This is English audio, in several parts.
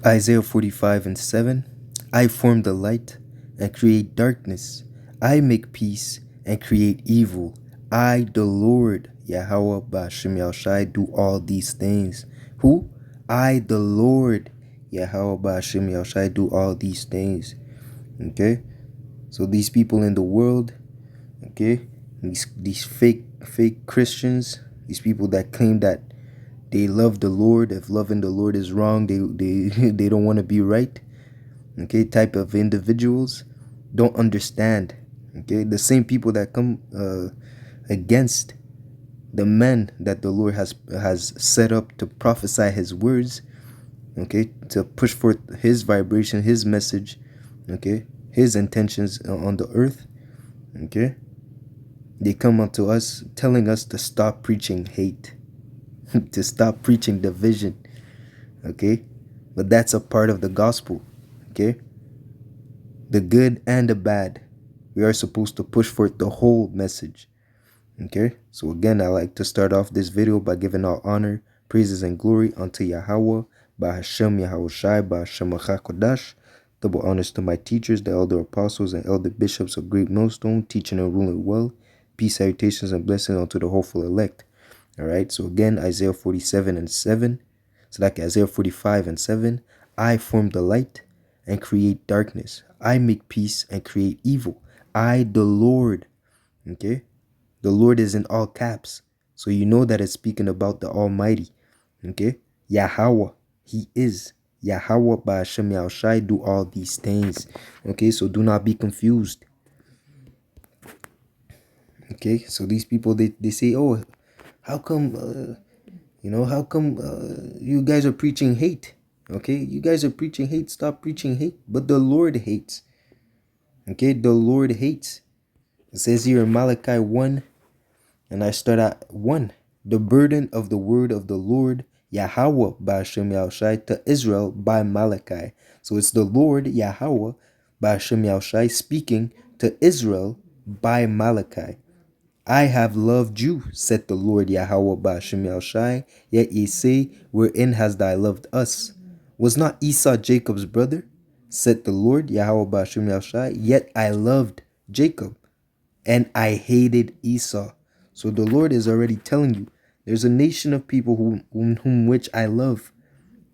Isaiah 45:7. I form the light and create darkness. I make peace and create evil. I, the Lord, Yahweh Ba'ashem Yahushai, do all these things. Who? I, the Lord, Yahweh Ba'ashem Yahushai, do all these things. Okay? So these people in the world, okay, these fake Christians, these people that claim that they love the Lord. If loving the Lord is wrong, they don't want to be right. Okay, type of individuals don't understand. Okay, the same people that come against the men that the Lord has set up to prophesy His words. Okay, to push forth His vibration, His message. Okay, His intentions on the earth. Okay, they come unto us telling us to stop preaching hate, to stop preaching division. Okay, but that's a part of the gospel. Okay, the good and the bad, we are supposed to push forth the whole message. Okay, so again, I like to start off this video by giving all honor, praises, and glory unto Yahweh, Bahashem Yahushai, Bahashem Kodash. Double honors to my teachers, the elder apostles and elder bishops of Great Millstone, teaching and ruling well. Peace, salutations, and blessings unto the hopeful elect. All right, so again, Isaiah 47:7. So like Isaiah 45:7. I form the light and create darkness. I make peace and create evil. I, the Lord. Okay, the Lord is in all caps, so you know that it's speaking about the Almighty. Okay, Yahweh, He is Yahweh Ba'ashem Yahushai, do all these things. Okay, so do not be confused. Okay, so these people, they say, oh, how come how come you guys are preaching hate? Okay, you guys are preaching hate. Stop preaching hate. But the Lord hates. Okay, the Lord hates. It says here in Malachi 1, and I start at 1. The burden of the word of the Lord, Yahweh Ba'ashem Yahushai, to Israel by Malachi. So it's the Lord, Yahweh Ba'ashem Yahushai, speaking to Israel by Malachi. I have loved you, said the Lord Yahweh Ba'ashem Yahushai, yet ye say, wherein hast thou loved us? Was not Esau Jacob's brother? Said the Lord Yahweh Ba'ashem Yahushai, yet I loved Jacob, and I hated Esau. So the Lord is already telling you, there's a nation of people whom which I love,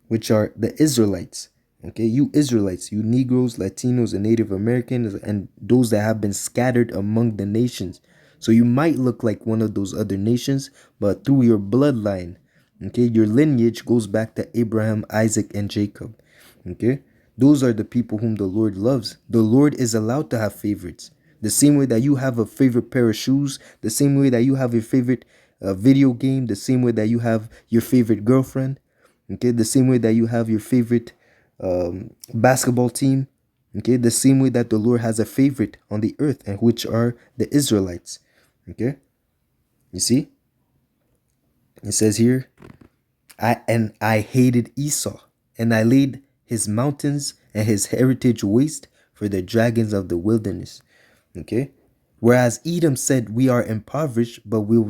which are the Israelites. Okay, you Israelites, you Negroes, Latinos, and Native Americans, and those that have been scattered among the nations. So you might look like one of those other nations, but through your bloodline, okay, your lineage goes back to Abraham, Isaac, and Jacob. Okay, those are the people whom the Lord loves. The Lord is allowed to have favorites. The same way that you have a favorite pair of shoes, the same way that you have your favorite video game, the same way that you have your favorite girlfriend, okay, the same way that you have your favorite basketball team, okay, the same way that the Lord has a favorite on the earth, and which are the Israelites. Okay, you see, it says here, I hated Esau, and I laid his mountains and his heritage waste for the dragons of the wilderness. Okay, whereas Edom said, we are impoverished, but we will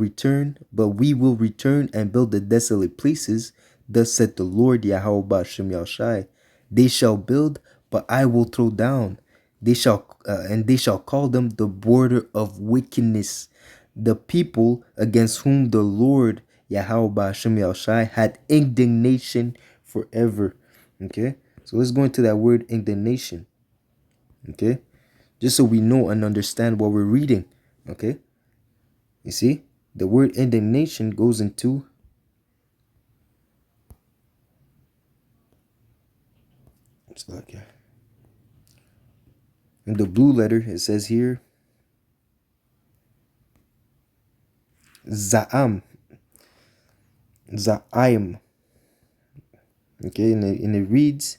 return and build the desolate places. Thus said the Lord Yahweh Ba'ashem Yahushai, they shall build, but I will throw down. They shall call them the border of wickedness, the people against whom the Lord Yahweh Ba'ashem Yahushai had indignation forever. Okay, so let's go into that word indignation. Okay, just so we know and understand what we're reading. Okay, you see, the word indignation goes into in the blue letter. It says here Za'am. Okay, and it reads,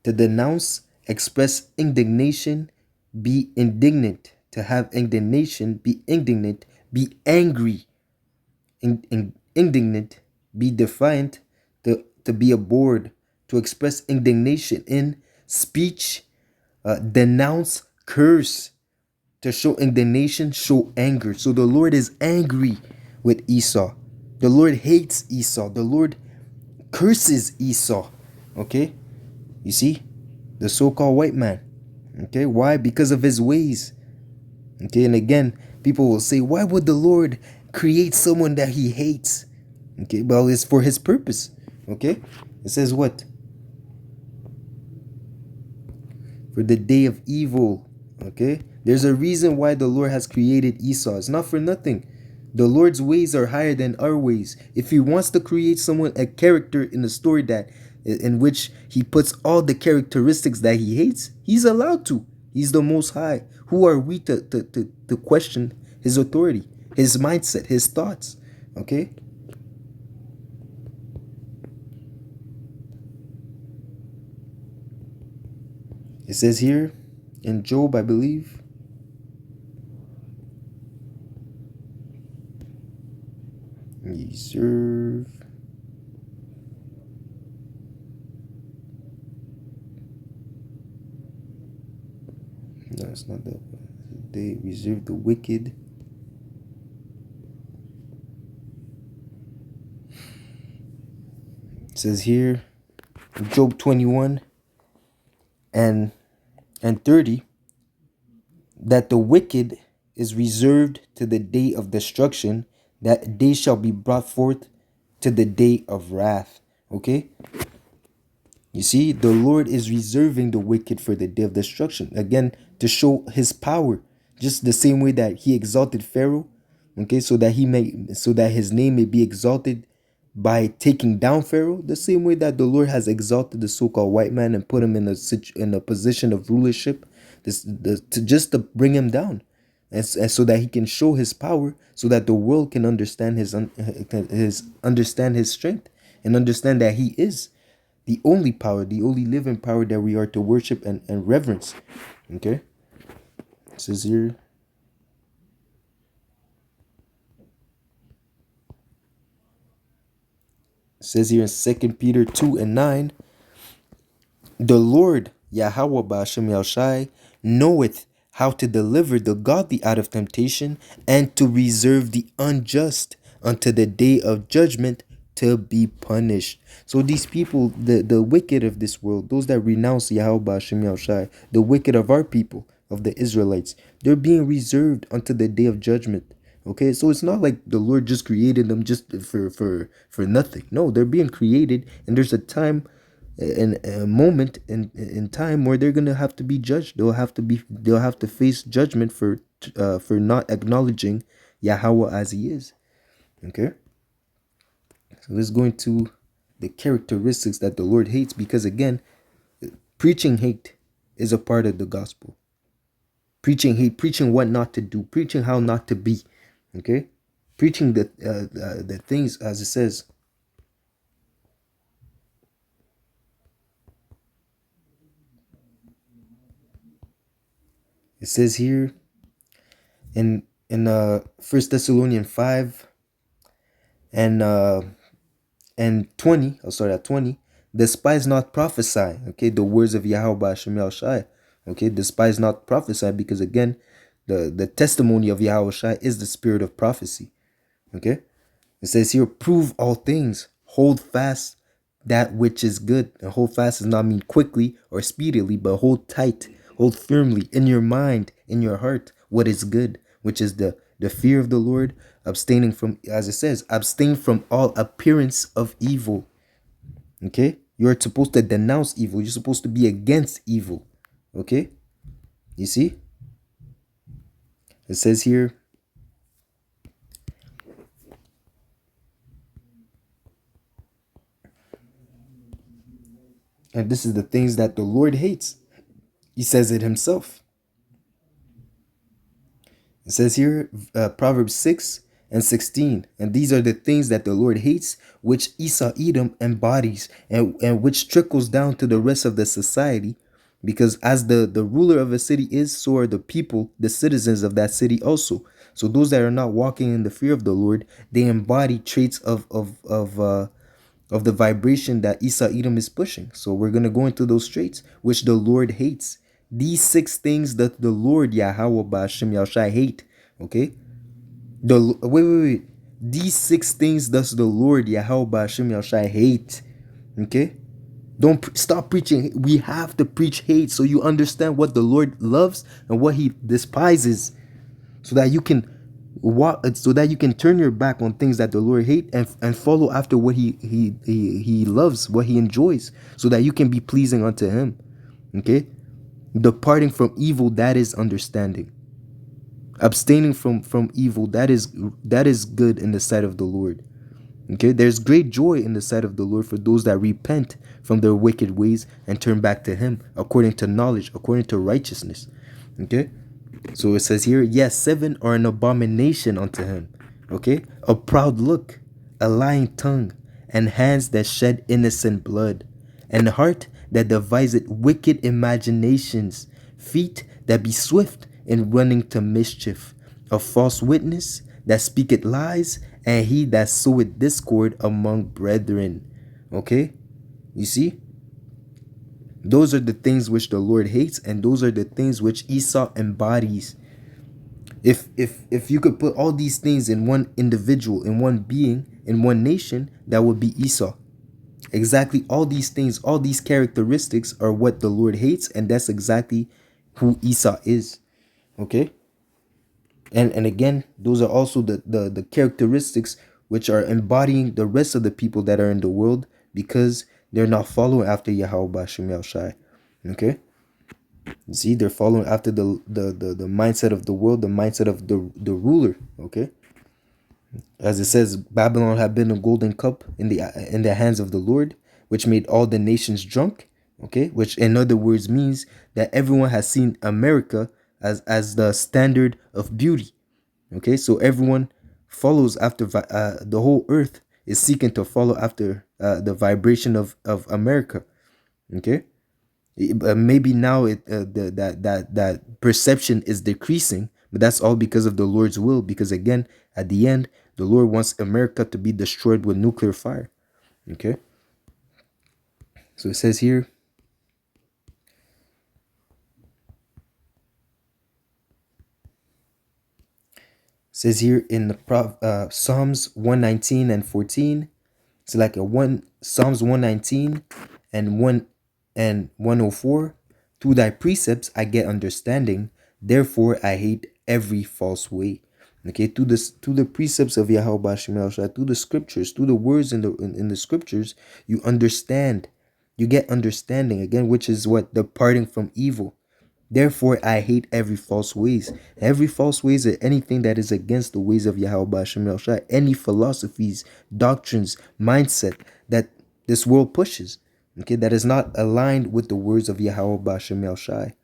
to denounce, express indignation, be indignant, to have indignation, be indignant, be angry, indignant, be defiant, to be abhorred, to express indignation in speech, denounce, curse, to show indignation, show anger. So the Lord is angry with Esau. The Lord hates Esau. The Lord curses Esau. Okay, You see, the so-called white man. Okay, why? Because of his ways. Okay, and again, people will say, why would the Lord create someone that he hates? Okay, well, it's for his purpose. Okay, it says what? For the day of evil. Okay, there's a reason why the Lord has created Esau. It's not for nothing. The Lord's ways are higher than our ways. If he wants to create someone, a character in the story that in which he puts all the characteristics that he hates, he's allowed to. He's the most high. Who are we to question his authority, his mindset, his thoughts? Okay. It says here in Job, I believe. Ye serve. No, it's not that one. They reserve the wicked. It says here, Job 21 and 30, that the wicked is reserved to the day of destruction, that they shall be brought forth to the day of wrath. Okay? You see, the Lord is reserving the wicked for the day of destruction. Again, to show his power. Just the same way that he exalted Pharaoh, okay, so that his name may be exalted by taking down Pharaoh, the same way that the Lord has exalted the so-called white man and put him in a position of rulership, just to bring him down, and so that he can show his power, so that the world can understand his strength, and understand that he is the only power, the only living power that we are to worship and reverence. Okay, it says here. It says here in 2 Peter 2 and 9, the Lord Yahweh Ba'ashem Yahushai knoweth how to deliver the godly out of temptation, and to reserve the unjust unto the day of judgment, to be punished. So these people, the wicked of this world, those that renounce Yahweh Ba'ashem Yahushai, the wicked of our people, of the Israelites, they're being reserved unto the day of judgment. Okay, so it's not like the Lord just created them just for nothing. No, they're being created, and there's a time and a moment in time where they're gonna have to be judged. They'll have to face judgment for not acknowledging Yahweh as he is. Okay, so let's go into the characteristics that the Lord hates, because again, preaching hate is a part of the gospel. Preaching hate, preaching what not to do, preaching how not to be. Okay, preaching the things as it says. It says here in First Thessalonians 5 and 20. I'll start at 20. Despise not prophesy. Okay, the words of Yahweh Hashem Shai. Okay, despise not prophesy, because again, the testimony of Yahweh Shai is the spirit of prophecy. Okay, it says here, prove all things, hold fast that which is good. And hold fast does not mean quickly or speedily, but hold tight, hold firmly in your mind, in your heart, what is good, which is the fear of the Lord, abstaining from, as it says, abstain from all appearance of evil. Okay, you're supposed to denounce evil. You're supposed to be against evil. Okay, you see, it says here, and this is the things that the Lord hates. He says it himself. It says here, Proverbs 6 and 16. And these are the things that the Lord hates, which Esau Edom embodies, and which trickles down to the rest of the society. Because as the ruler of a city is, so are the people, the citizens of that city also. So those that are not walking in the fear of the Lord, they embody traits of the vibration that Esau Edom is pushing. So we're going to go into those traits, which the Lord hates. These 6 things that the Lord Yahweh Ba'ashem Yahushai hate. Okay? Wait. These 6 things does the Lord Yahweh Ba'ashem Yahushai hate. Okay? Don't stop preaching. We have to preach hate so you understand what the Lord loves and what he despises, so that you can so that you can turn your back on things that the Lord hate, and follow after what he loves, what he enjoys, so that you can be pleasing unto him. Okay? Departing from evil, that is understanding. Abstaining from evil, that is good in the sight of the Lord. Okay, there's great joy in the sight of the Lord for those that repent from their wicked ways and turn back to him according to knowledge, according to righteousness. Okay, so it says here, yes, 7 are an abomination unto him. Okay, a proud look, a lying tongue, and hands that shed innocent blood, and heart that deviseth wicked imaginations, feet that be swift in running to mischief, a false witness that speaketh lies, and he that soweth discord among brethren. Okay, you see, those are the things which the Lord hates, and those are the things which Esau embodies. If you could put all these things in one individual, in one being, in one nation, that would be Esau. Exactly, all these things, all these characteristics are what the Lord hates, and that's exactly who Esau is. Okay, and again, those are also the characteristics which are embodying the rest of the people that are in the world, because they're not following after Yahweh Bashem Yahushai. Okay, you see, they're following after the mindset of the world, the mindset of the ruler. Okay, as it says, Babylon had been a golden cup in the hands of the Lord, which made all the nations drunk. Okay, which in other words means that everyone has seen America as the standard of beauty. Okay, so everyone follows after the whole earth is seeking to follow after the vibration of America. Okay, maybe now that perception is decreasing, but that's all because of the Lord's will. Because again, at the end, the Lord wants America to be destroyed with nuclear fire. Okay, so it says here. Says here in the Psalms 119 and 14. It's like a one Psalms 119 and 104. Through thy precepts I get understanding, therefore I hate every false way. Okay, through the precepts of Yahweh Bashem Yahushua, through the scriptures, through the words in the scriptures, you understand. You get understanding again, which is what? Departing from evil. Therefore, I hate every false ways. Every false ways are anything that is against the ways of Yahweh Ba'ashem Yahushua. Any philosophies, doctrines, mindset that this world pushes, okay, that is not aligned with the words of Yahweh Ba'ashem Yahushua. It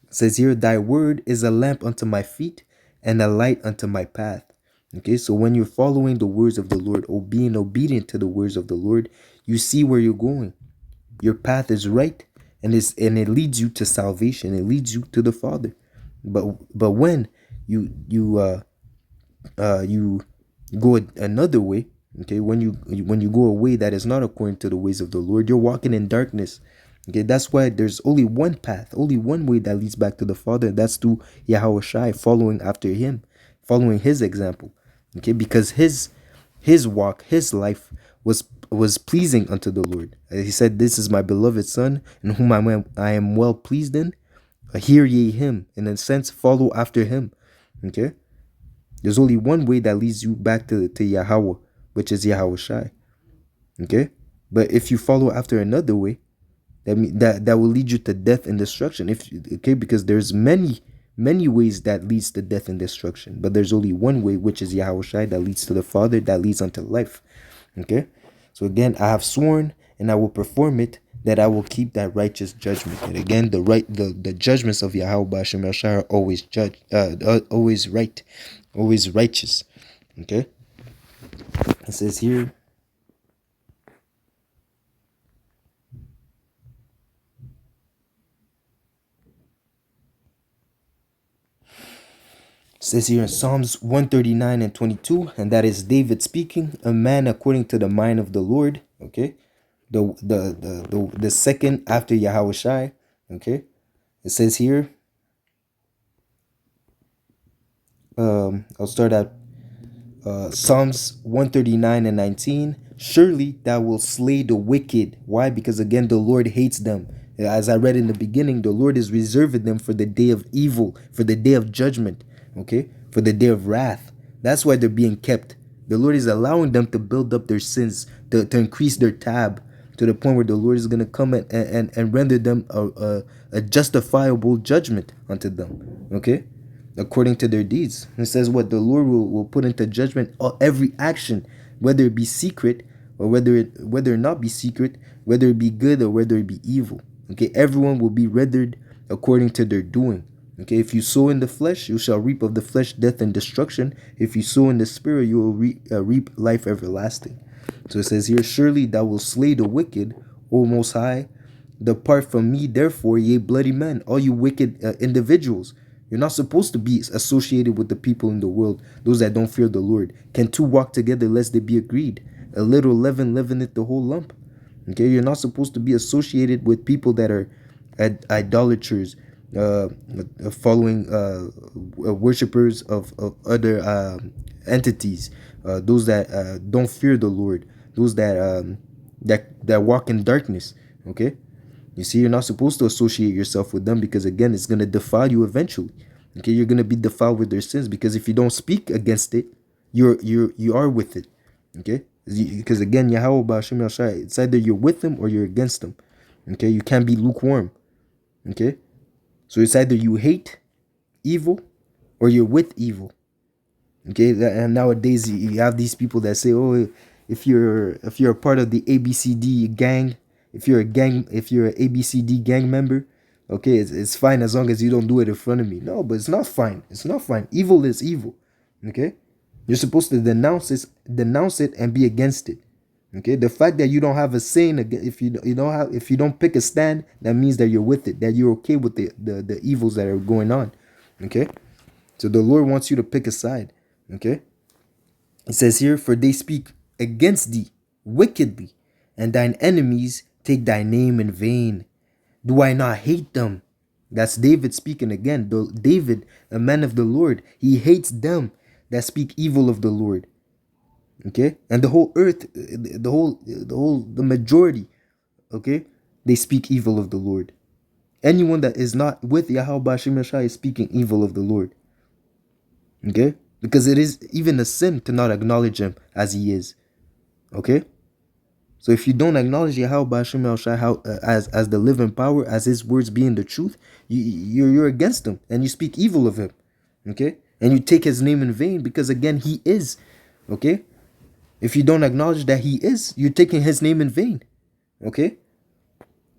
says here, thy word is a lamp unto my feet and a light unto my path. Okay, so when you're following the words of the Lord, or being obedient to the words of the Lord, you see where you're going. Your path is right, and it leads you to salvation. It leads you to the Father. But when you go another way, okay, when you go a way that is not according to the ways of the Lord, you're walking in darkness. Okay, that's why there's only one path, only one way that leads back to the Father, and that's through Yahweh Shai, following after him, following his example. Okay, because his walk, his life was pleasing unto the Lord. He said, this is my beloved son, in whom I am well pleased in. Hear ye him. In a sense, follow after him. Okay, there's only one way that leads you back to Yahweh, which is Yahweh Shai. Okay, but if you follow after another way, that will lead you to death and destruction. Okay, because there's many ways that leads to death and destruction, but there's only one way, which is Yahweh Shai, that leads to the Father, that leads unto life. Okay, so again, I have sworn and I will perform it, that I will keep that righteous judgment. And again, the judgments of Yahweh Ba'ashem Yahushua are always always right, always righteous. Okay, it says here, in Psalms 139 and 22, and that is David speaking, a man according to the mind of the Lord. Okay, the second after Yahweh Shai. Okay, it says here, I'll start at Psalms 139 and 19. Surely thou will slay the wicked. Why? Because again, the Lord hates them. As I read in the beginning, the Lord is reserving them for the day of evil, for the day of judgment, okay? For the day of wrath. That's why they're being kept. The Lord is allowing them to build up their sins, to increase their tab, to the point where the Lord is going to come and render them a justifiable judgment unto them, okay? According to their deeds. It says what? The Lord will put into judgment every action, whether it be secret or whether it not be secret, whether it be good or whether it be evil. Okay, everyone will be rendered according to their doing. Okay, if you sow in the flesh, you shall reap of the flesh death and destruction. If you sow in the spirit, you will reap life everlasting. So it says here, surely thou will slay the wicked, O Most High. Depart from me, therefore, ye bloody men, all you wicked individuals. You're not supposed to be associated with the people in the world, those that don't fear the Lord. Can two walk together lest they be agreed? A little leaven leaveneth the whole lump. Okay, you're not supposed to be associated with people that are idolaters, following worshippers of other entities, those that don't fear the Lord, those that walk in darkness. Okay, you see, you're not supposed to associate yourself with them because again, it's gonna defile you eventually. Okay, you're gonna be defiled with their sins because if you don't speak against it, you are with it. Okay, because again, Yahweh Ba'Shem Yahshai, it's either you're with them or you're against them. Okay, you can't be lukewarm. Okay, so it's either you hate evil or you're with evil. Okay, and nowadays you have these people that say, "Oh, if you're a part of the ABCD gang, if you're an ABCD gang member, okay, it's fine as long as you don't do it in front of me." No, but it's not fine. It's not fine. Evil is evil. Okay, you're supposed to denounce it, and be against it. Okay, the fact that you don't have a saying if you don't pick a stand, that means that you're with it, that you're okay with the evils that are going on. Okay, so the Lord wants you to pick a side. Okay, it says here, for they speak against thee wickedly, and thine enemies take thy name in vain. Do I not hate them? That's David speaking again. David, a man of the Lord, he hates them that speak evil of the Lord. Okay, and the whole earth, the majority, okay, they speak evil of the Lord. Anyone that is not with Yahweh Ba'Shem Yahshai is speaking evil of the Lord. Okay, because it is even a sin to not acknowledge him as he is. Okay, so if you don't acknowledge Yahweh Ba'Shem Yahshai as the living power, as his words being the truth, you're against him and you speak evil of him. Okay, and you take his name in vain because again, he is. Okay, if you don't acknowledge that he is, you're taking his name in vain. Okay?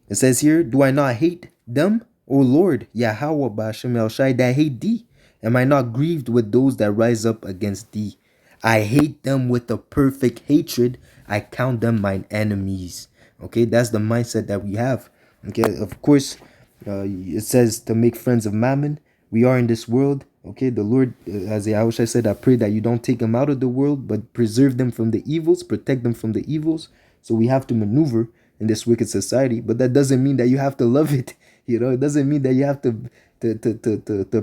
It says here, do I not hate them, O Lord, Yahweh Ba'Shem Yahshai, that hate thee? Am I not grieved with those that rise up against thee? I hate them with a perfect hatred. I count them mine enemies. Okay? That's the mindset that we have. Okay? Of course, it says to make friends of mammon. We are in this world. Okay, the Lord, as Yahushua said, I pray that you don't take them out of the world, but preserve them from the evils, protect them from the evils. So we have to maneuver in this wicked society, but that doesn't mean that you have to love it. You know, it doesn't mean that you have to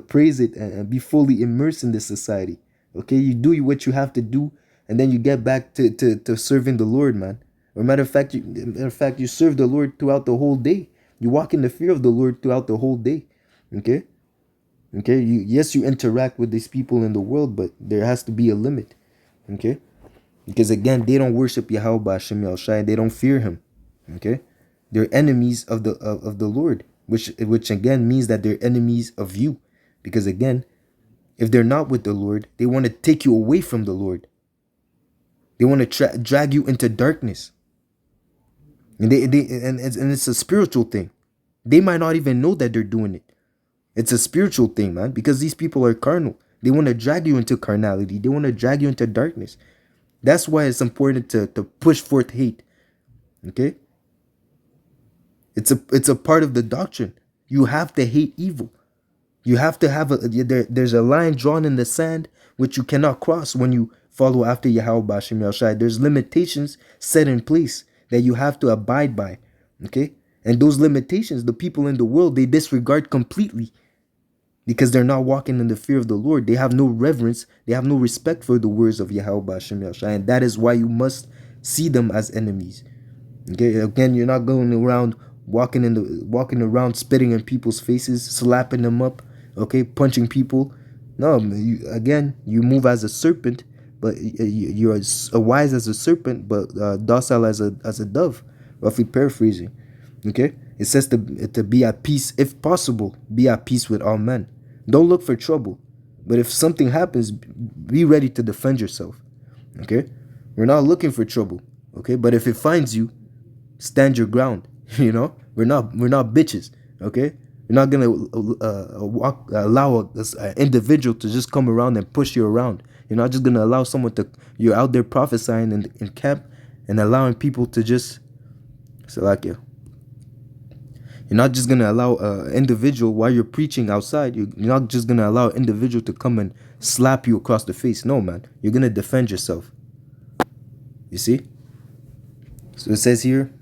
praise it and be fully immersed in this society. Okay, you do what you have to do, and then you get back to serving the Lord, man. Or matter of fact, you serve the Lord throughout the whole day. You walk in the fear of the Lord throughout the whole day. Okay. Okay, yes, you interact with these people in the world, but there has to be a limit. Okay, because again, they don't worship Yahweh Ba'Shem Yahshai, they don't fear him. Okay, they're enemies of the Lord, which again means that they're enemies of you, because again, if they're not with the Lord, they want to take you away from the Lord. They want to drag you into darkness, and it's a spiritual thing. They might not even know that they're doing it. It's a spiritual thing, man, because these people are carnal. They want to drag you into carnality. They want to drag you into darkness. That's why it's important to push forth hate. Okay? It's a part of the doctrine. You have to hate evil. You have to have there's a line drawn in the sand which you cannot cross when you follow after Yahweh Ba'Shem Yahshai. There's limitations set in place that you have to abide by. Okay? And those limitations, the people in the world, they disregard completely. Because they're not walking in the fear of the Lord. They have no reverence. They have no respect for the words of Yahweh Ba'Shem Yahshai. And that is why you must see them as enemies. Okay, again, you're not going around walking around spitting in people's faces, slapping them up, okay, punching people. No, again, you move as a serpent, but you're as wise as a serpent, but docile as a dove. Roughly paraphrasing. Okay, it says to be at peace, if possible, be at peace with all men. Don't look for trouble, but if something happens, be ready to defend yourself. Okay, we're not looking for trouble. Okay, but if it finds you, stand your ground. You know, we're not bitches. Okay, we're not gonna allow an individual to just come around and push you around. You're not just gonna allow someone to. You're out there prophesying in camp and allowing people to just. So like yeah. You're not just gonna allow an individual while you're preaching outside. You're not just gonna allow an individual to come and slap you across the face. No, man. You're gonna defend yourself. You see. So it says here.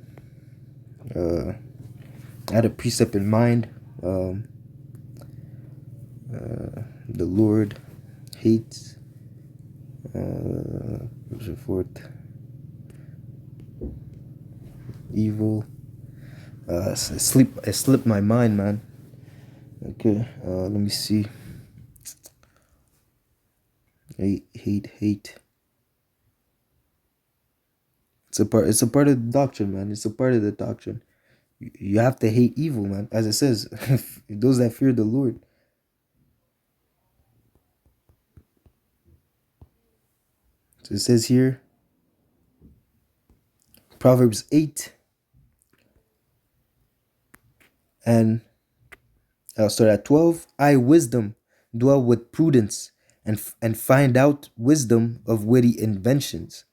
I had a precept in mind. The Lord hates. What's it for? Evil. It slipped my mind, man. Okay, let me see. Hate. It's a part of the doctrine, man. It's a part of the doctrine. You have to hate evil, man. As it says, those that fear the Lord. So it says here, Proverbs 8 and sorry, at 12, I wisdom dwell with prudence and find out wisdom of witty inventions.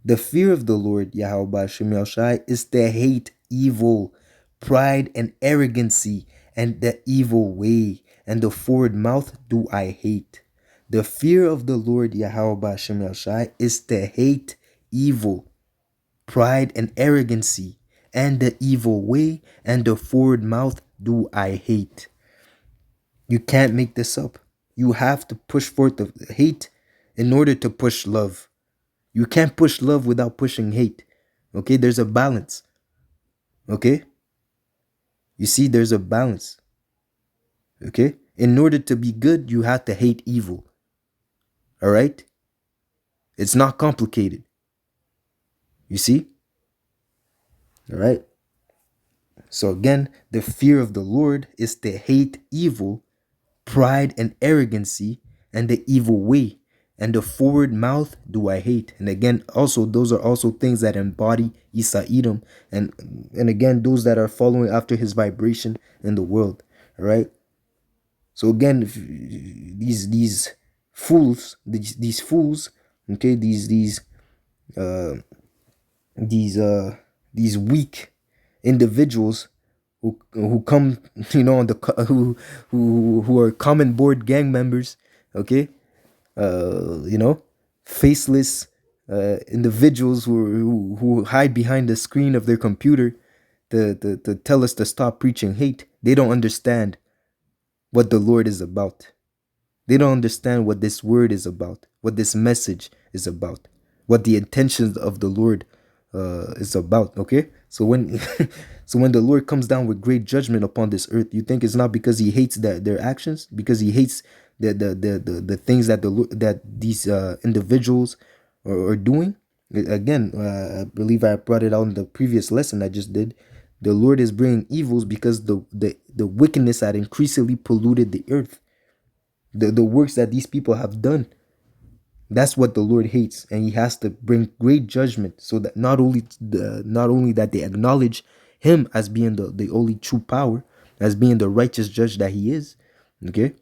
The fear of the Lord, Yahweh Shem Shai, is to hate evil, pride and arrogancy, and the evil way, and the forward mouth do I hate. The fear of the Lord, Yahweh Shem Shai, is to hate evil, pride and arrogancy, and the evil way, and the forward mouth do I hate. You can't make this up. You have to push forth the hate in order to push love. You can't push love without pushing hate. Okay, there's a balance. Okay? You see, there's a balance. Okay? In order to be good, you have to hate evil. All right? It's not complicated. You see? All right? So again, the fear of the Lord is to hate evil, pride and arrogancy, and the evil way. And the forward mouth do I hate. And again, also, those are also things that embody Isa Edom. And again, those that are following after his vibration in the world. All right. So again, these fools, okay, these weak individuals who come, on the who are common board gang members, okay, faceless individuals who hide behind the screen of their computer to tell us to stop preaching hate. They don't understand what the Lord is about. They don't understand what this word is about, what this message is about, what the intentions of the Lord is about. Okay, so when so when the Lord comes down with great judgment upon this earth, you think it's not because He hates their actions, because He hates the things that these individuals are doing. Again, I believe I brought it out in the previous lesson I just did. The Lord is bringing evils because the wickedness had increasingly polluted the earth. The works that these people have done, that's what the Lord hates, and He has to bring great judgment, so that not only that they acknowledge Him as being the only true power, as being the righteous judge that He is, okay,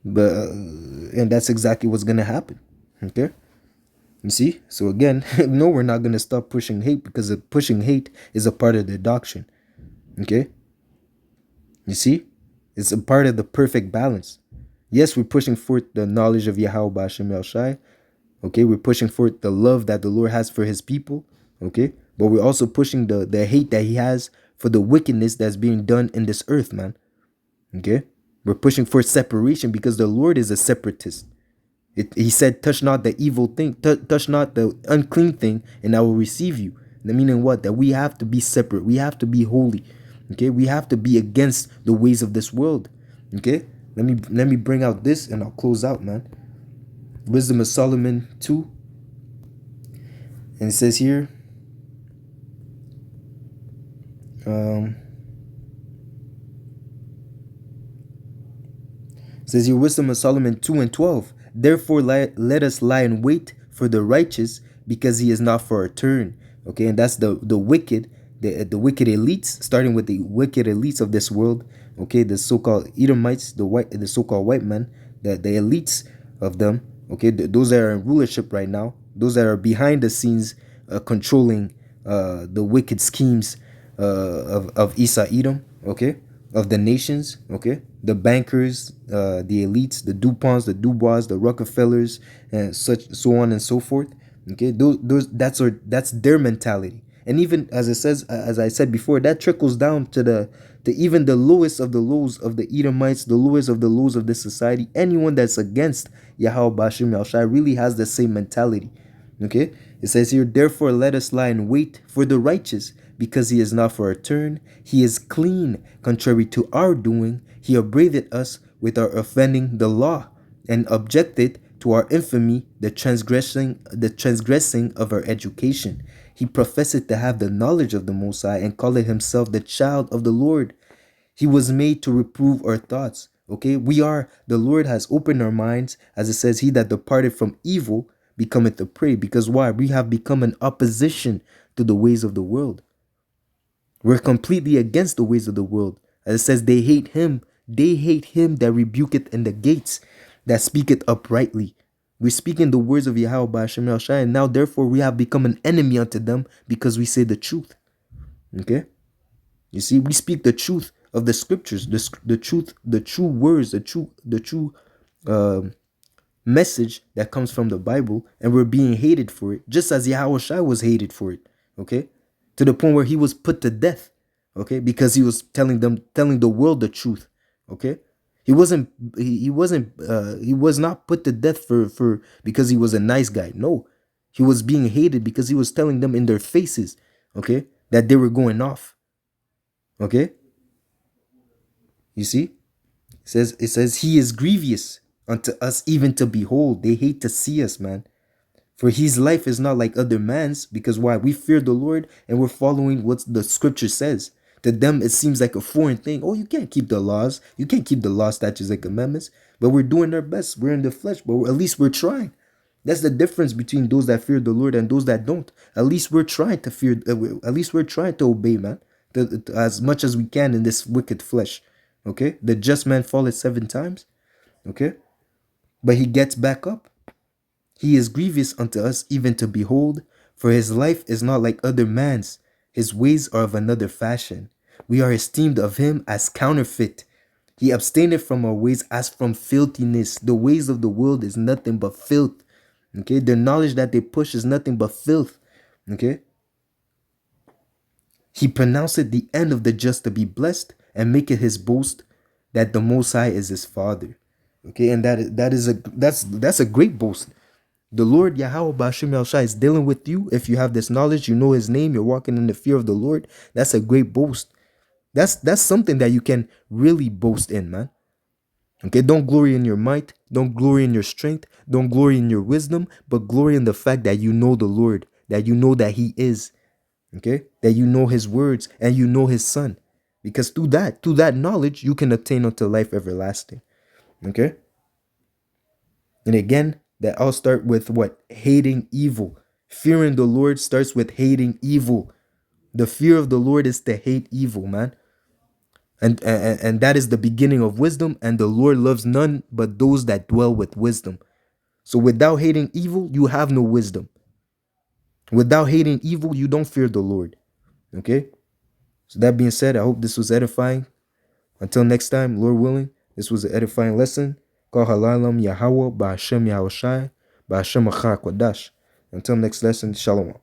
but and that's exactly what's gonna happen, okay. You see, so again, no, we're not gonna stop pushing hate, because pushing hate is a part of the doctrine, okay. You see, it's a part of the perfect balance. Yes, we're pushing forth the knowledge of Yahweh B'Hashem El Shai. Okay, we're pushing forth the love that the Lord has for His people. Okay, but we're also pushing the hate that He has for the wickedness that's being done in this earth, man. Okay, we're pushing for separation because the Lord is a separatist. He said, touch not the evil thing, touch not the unclean thing, and I will receive you. The meaning what? That we have to be separate. We have to be holy. Okay, we have to be against the ways of this world. Okay, let me bring out this and I'll close out, man. Wisdom of Solomon 2. And it says here, it says here, Wisdom of Solomon 2 and 12. Therefore, let us lie in wait for the righteous, because he is not for a turn. Okay, and that's the wicked, the wicked elites, starting with the wicked elites of this world. Okay, the so-called Edomites, the so-called white men, the elites of them. Okay, those that are in rulership right now, those that are behind the scenes, controlling the wicked schemes of Esau Edom. Okay, of the nations. Okay, the bankers, the elites, the DuPonts, the Dubois, the Rockefellers, and such, so on and so forth. Okay, that's their mentality. And even as it says, as I said before, that trickles down to even the lowest of the lows of the Edomites, the lowest of the lows of this society. Anyone that's against Yahweh Bashim Yahushai really has the same mentality. Okay, it says here, therefore let us lie in wait for the righteous, because he is not for a turn. He is clean, contrary to our doing. He upbraided us with our offending the law, and objected to our infamy, the transgressing of our education. He professed to have the knowledge of the Most High, and called himself the child of the Lord. He was made to reprove our thoughts. Okay, the Lord has opened our minds, as it says, he that departed from evil becometh a prey. Because why? We have become an opposition to the ways of the world. We're completely against the ways of the world. As it says, they hate him that rebuketh in the gates, that speaketh uprightly. We speak in the words of Yahweh Ba'ashem Shai, and now therefore we have become an enemy unto them, because we say the truth. Okay? You see, we speak the truth of the scriptures, the truth, the true words, the true message that comes from the Bible, and we're being hated for it, just as Yahweh Shai was hated for it. Okay? To the point where he was put to death. Okay? Because he was telling the world the truth. Okay? He was not put to death for because he was a nice guy. No. He was being hated because he was telling them in their faces, okay, that they were going off. Okay? You see? It says he is grievous unto us, even to behold. They hate to see us, man. For his life is not like other man's, because why? We fear the Lord and we're following what the scripture says. To them, it seems like a foreign thing. Oh, you can't keep the laws. You can't keep the law, statutes, and commandments. But we're doing our best. We're in the flesh, but at least we're trying. That's the difference between those that fear the Lord and those that don't. At least we're trying to fear. At least we're trying to obey, man, as much as we can in this wicked flesh. Okay, the just man falleth 7 times. Okay, but he gets back up. He is grievous unto us, even to behold, for his life is not like other man's. His ways are of another fashion. We are esteemed of him as counterfeit. He abstaineth from our ways as from filthiness. The ways of the world is nothing but filth. Okay, the knowledge that they push is nothing but filth. Okay, he pronounced the end of the just to be blessed, and maketh his boast that the Most High is his Father. Okay, and that's a great boast. The Lord Yahweh Bashim Yahshai is dealing with you. If you have this knowledge, you know his name, you're walking in the fear of the Lord. That's a great boast. That's something that you can really boast in, man. Okay, don't glory in your might, don't glory in your strength, don't glory in your wisdom, but glory in the fact that you know the Lord, that you know that he is. Okay, that you know his words and you know his son. Because through that knowledge, you can attain unto life everlasting. Okay. And again, that all start with what? Hating evil. Fearing the Lord starts with hating evil. The fear of the Lord is to hate evil, man. And that is the beginning of wisdom. And the Lord loves none but those that dwell with wisdom. So without hating evil, you have no wisdom. Without hating evil, you don't fear the Lord. Okay? So that being said, I hope this was edifying. Until next time, Lord willing, this was an edifying lesson. Call halalam Yahweh Ba'ashem Yahushai Ba'ashem Achar Kodash. Until next lesson, Shalom.